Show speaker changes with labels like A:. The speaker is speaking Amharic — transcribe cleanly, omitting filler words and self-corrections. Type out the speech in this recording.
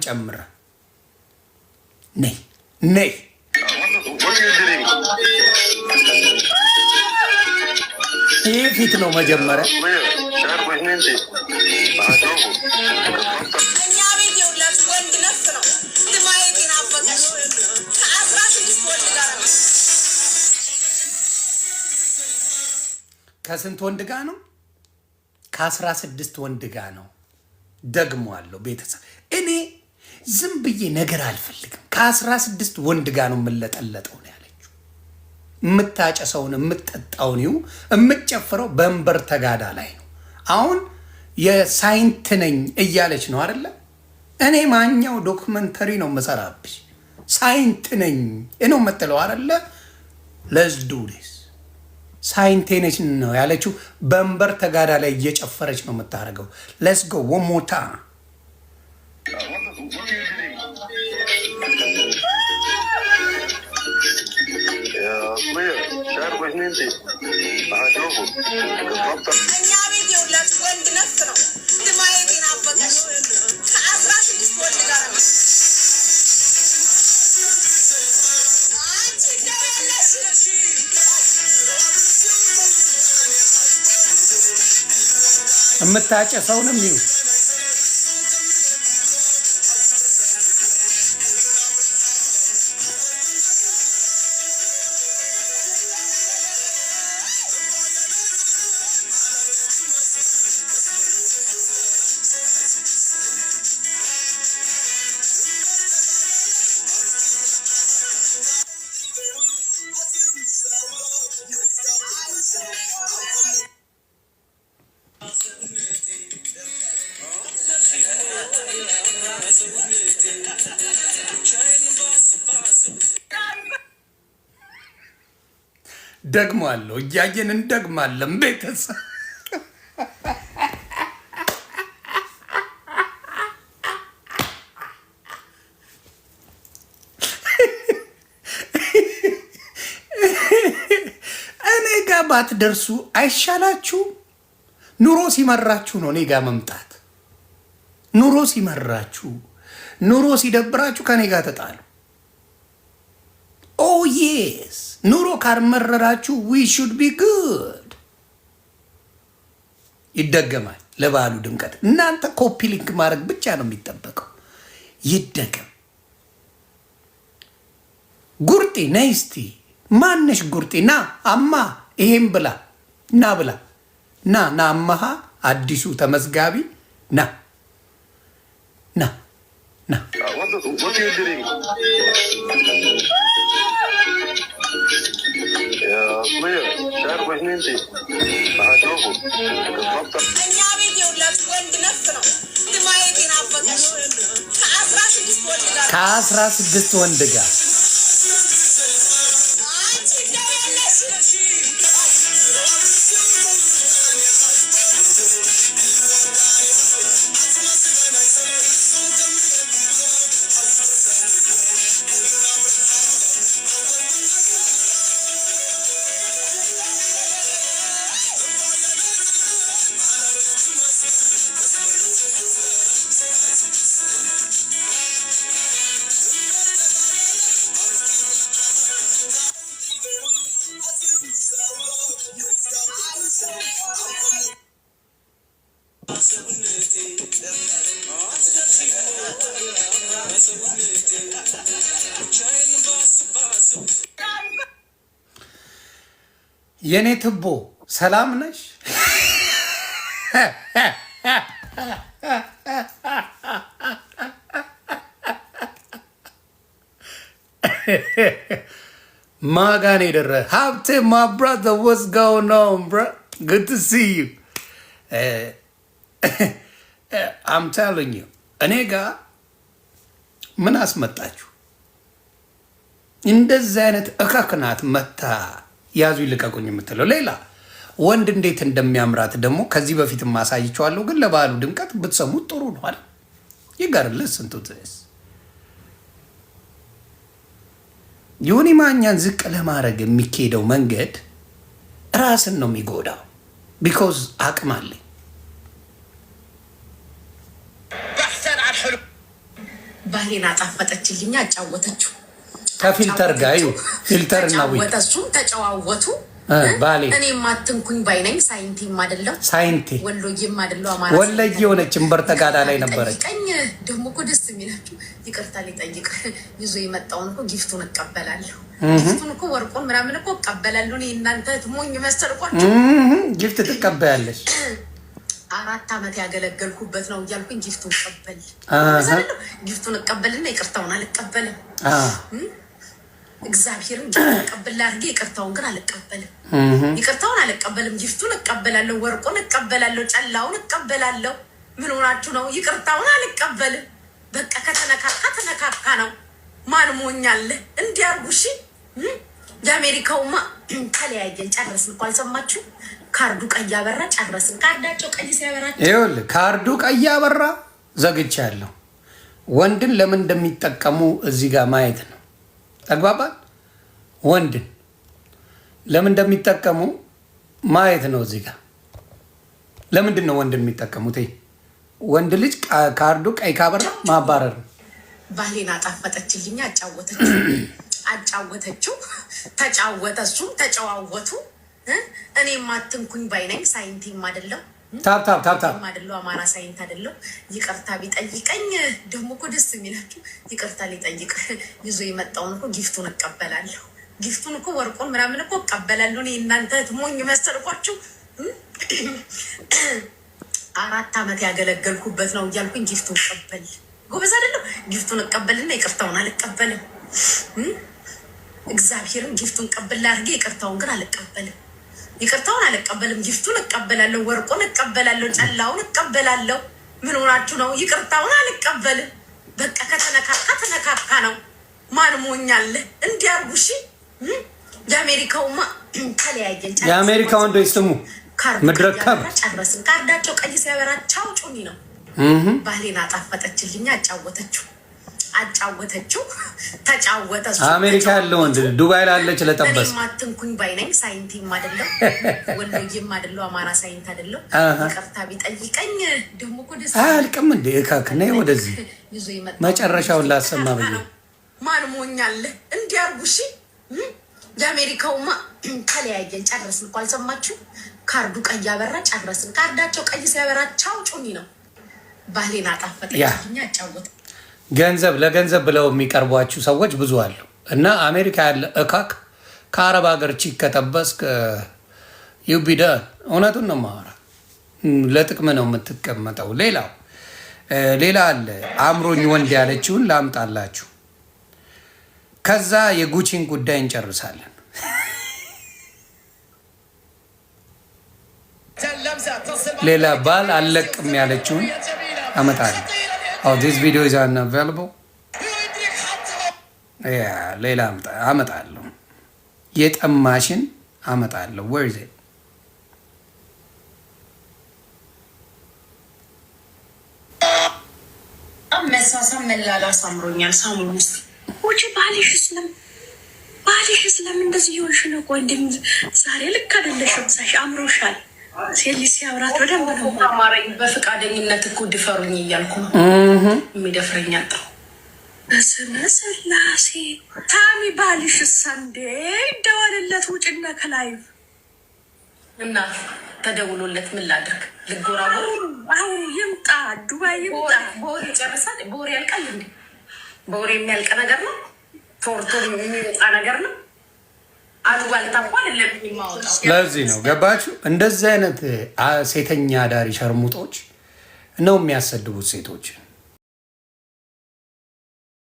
A: ጨምረ ነይ ነይ ይህ ፊት ነው መጀመሪያ ከስንት ወንድ ጋር ነው? ከ16 ወንድ ጋር ነው። ደግሞ አለው ቤተሰብ እኔ ዝም ብዬ ነገር አልፈልግም። ከ16 ወንድ ጋር ነው የምለጠለጠው ነው ያለችው። የምታጨሰውን የምትጠጣውን ይሁ የምትጨፍረው በእንበር ተጋዳ ላይ ነው። አሁን የሳይንት ነኝ እያለች ነው አይደለ? እኔ ማኛው ዶክመንተሪ ነው መሰራብሽ። ሳይንት ነኝ ነው የምትለው አይደለ? ለስ ዱ ዲስ ሳይንቴነች ነው ያለችው። በእንበር ተጋዳ ላይ እየጨፈረች ነው የምታደርገው። ሌትስ ጎ ወን ሞር ታይም። የምታጨሰውንም ይሁ ደግሞ አለው እያየን እንደግማለን ቤተሰብ እኔ ጋር ባትደርሱ አይሻላችሁም? ኑሮ ሲመራችሁ ነው እኔ ጋር መምጣት። ኑሮ ሲመራችሁ፣ ኑሮ ሲደብራችሁ ከኔ ጋር ተጣሉ። ኦ የስ ኑሮ ካልመረራችሁ ዊ ሹድ ቢ ጉድ። ይደገማል ለበዓሉ ድምቀት። እናንተ ኮፒ ሊንክ ማድረግ ብቻ ነው የሚጠበቀው። ይደገም። ጉርጤ ነይ እስቲ። ማነሽ ጉርጤ? ና አማ ይሄን ብላ ና ብላ ና ና አማሃ አዲሱ ተመዝጋቢ ና ና ና ከ16 ወንድ ጋር የኔ ትቦ ሰላም ነሽ? ማጋኔ ደረ ሀብቴ my brother what's going on bro? Good to see you. I'm telling you እኔ ጋር ምን አስመጣችሁ? እንደዚህ አይነት እካክናት መታ ያዙ ይልቀቁኝ የምትለው ሌላ ወንድ እንዴት እንደሚያምራት ደግሞ ከዚህ በፊት ማሳይቻለሁ። ግን ለበዓሉ ድምቀት ብትሰሙት ጥሩ ነው አይደል? ይጋርልስ እንቱትስ ዮኒ ማኛን ዝቅ ለማድረግ የሚካሄደው መንገድ ራስን ነው የሚጎዳው። ቢኮዝ አቅም አለኝ
B: ባህሌን አጣፈጠችልኝ፣ አጫወተችው
A: ከፊልተር ጋር ፊልተር እና
B: እሱም ተጨዋወቱ።
A: ባሌ
B: እኔ ማትንኩኝ ባይነኝ ሳይንቲም አይደለም
A: ሳይንቲ
B: ወሎዬም አይደለም አማራ
A: ወሎዬ ሆነች እንበር ተጋዳ ላይ ነበረች።
B: ቀኝ ደግሞ እኮ ደስ የሚላችሁ ይቅርታ ሊጠይቅ ይዞ የመጣውን እኮ ጊፍቱን እቀበላለሁ። ጊፍቱን እኮ ወርቁን ምናምን እኮ እቀበላለሁ። እኔ እናንተ ሞኝ መሰልኳችሁ።
A: ጊፍት ትቀበያለሽ?
B: 4 ዓመት ያገለገልኩበት ነው እያልኩኝ ጊፍቱን እቀበል ጊፍቱን እቀበልና ይቅርታውን አልቀበልም። እግዚአብሔርን እቀበል አድርጌ ይቅርታውን ግን አልቀበልም። ይቅርታውን አልቀበልም። ጊፍቱን እቀበላለሁ፣ ወርቁን እቀበላለሁ፣ ጨላውን እቀበላለሁ። ምን ሆናችሁ ነው? ይቅርታውን አልቀበልም። በቃ ከተነካካ ተነካካ ነው። ማን ሞኛለ እንዲያርጉ? እሺ የአሜሪካውማ ተለያየን ጨረስን እኮ አልሰማችሁ? ካርዱ ቀይ አበራ ጨረስን። ካርዳቸው ቀይ ሲያበራቸው
A: ይኸውልህ፣ ካርዱ ቀይ አበራ ዘግቻለሁ። ወንድን ለምን እንደሚጠቀሙ እዚህ ጋር ማየት ነው። ተግባባን? ወንድን ለምን እንደሚጠቀሙ ማየት ነው እዚህ ጋር። ለምንድን ነው ወንድን የሚጠቀሙት? ወንድ ልጅ ካርዱ ቀይ ካበራ ማባረር ነው።
B: ባህሌን አጣፈጠችልኝ፣ አጫወተችው፣ ተጫወተ፣ እሱም ተጨዋወቱ። እኔ ማትንኩኝ ባይነኝ ሳይንቲም አይደለም
A: ታብ
B: አይደለው አማራ ሳይንት አይደለው። ይቅርታ ቢጠይቀኝ ደግሞ እኮ ደስ የሚላችሁ ይቅርታ ሊጠይቅ ይዞ የመጣውን እኮ ጊፍቱን እቀበላለሁ። ጊፍቱን እኮ ወርቁን ምናምን እኮ እቀበላለሁ። እኔ እናንተ ሞኝ መሰልኳችሁ። 4 ዓመት ያገለገልኩበት ነው እያልኩኝ ጊፍቱን እቀበል ጎበዝ አይደለም። ጊፍቱን እቀበልና ይቅርታውን አልቀበልም። እግዚአብሔርን ጊፍቱን ቀበል አድርጌ ይቅርታውን ግን አልቀበልም። ይቅርታውን አልቀበልም። ጊፍቱን እቀበላለሁ፣ ወርቁን እቀበላለሁ፣ ጨላውን እቀበላለሁ። ምን ሆናችሁ ነው? ይቅርታውን አልቀበልም። በቃ ከተነካካ ተነካካ ነው። ማን ሞኛለ እንዲያርጉ? እሺ የአሜሪካውማ ተለያየን።
A: የአሜሪካ ወንዶች ስሙ ምድረከብ
B: ጨረስን። ካርዳቸው ቀይ ሲያበራቸው ጩኒ ነው። ባህሌን አጣፈጠችልኝ፣ አጫወተችው፣ ተጫወተ።
A: አሜሪካ ያለው ወንድ ዱባይ ላለች ለጠበስ
B: ማትንኩኝ ባይነኝ ሳይንቲም አይደለም ወሎዬም አይደለም አማራ ሳይንት አይደለም። ይቅርታ ቢጠይቀኝ ደግሞ እኮ ደስ
A: አልቅም እንደ እካክነ ወደዚህ መጨረሻውን ላሰማ ብዬ
B: ማን ሞኛለ እንዲያርጉ? እሺ የአሜሪካውማ ተለያየን ጨረስን እኮ አልሰማችሁ? ካርዱ ቀይ አበራ ጨረስን። ካርዳቸው ቀይ ሲያበራቸው ጩኒ ነው። ባህሌን አጣፈጠችልኝ፣ አጫወተ።
A: ገንዘብ ለገንዘብ ብለው የሚቀርቧችሁ ሰዎች ብዙ አሉ። እና አሜሪካ ያለ እካክ ከአረብ ሀገር ቺክ ከጠበስክ ዩቢደ እውነቱን ነው ማወራ። ለጥቅም ነው የምትቀመጠው። ሌላ አለ። አምሮኝ ወንድ ያለችውን ላምጣላችሁ። ከዛ የጉቺን ጉዳይ እንጨርሳለን። ሌላ ባል አለቅም ያለችውን አመጣለሁ። this video is unavailable. ሌላ አመጣለሁ። የጠማሽን አመጣለሁ። where is it?
B: መሳሳም መላላስ አምሮኛል። ሳሙን ወጪ ባልሽ እስለም እንደዚህ ይሆንሽ ነው። ቆይ ዛሬ ልክ አይደለሽም። ሳሽ አምሮሻል። ሴሊ ሲያወራት በደንብ ነው አማረኝ። በፍቃደኝነት እኮ ድፈሩኝ እያልኩ ነው። የሚደፍረኝ አጣሁ። በስመ ስላሴ ታሚ ባልሽ ሰንዴ ይደወልለት ውጭና ከላይ እና ተደውሎለት ምን ላድርግ? ልጎራጎር? አሁን ይምጣ፣ ዱባይ ይምጣ። በወሬ ጨርሳል። በወሬ ያልቃል እንዴ? በወሬ የሚያልቅ ነገር ነው? ቶርቶ የሚወጣ ነገር ነው?
A: ለዚህ ነው ገባችሁ? እንደዚህ አይነት ሴተኛ አዳሪ ሸርሙጦች ነው የሚያሰድቡት ሴቶች።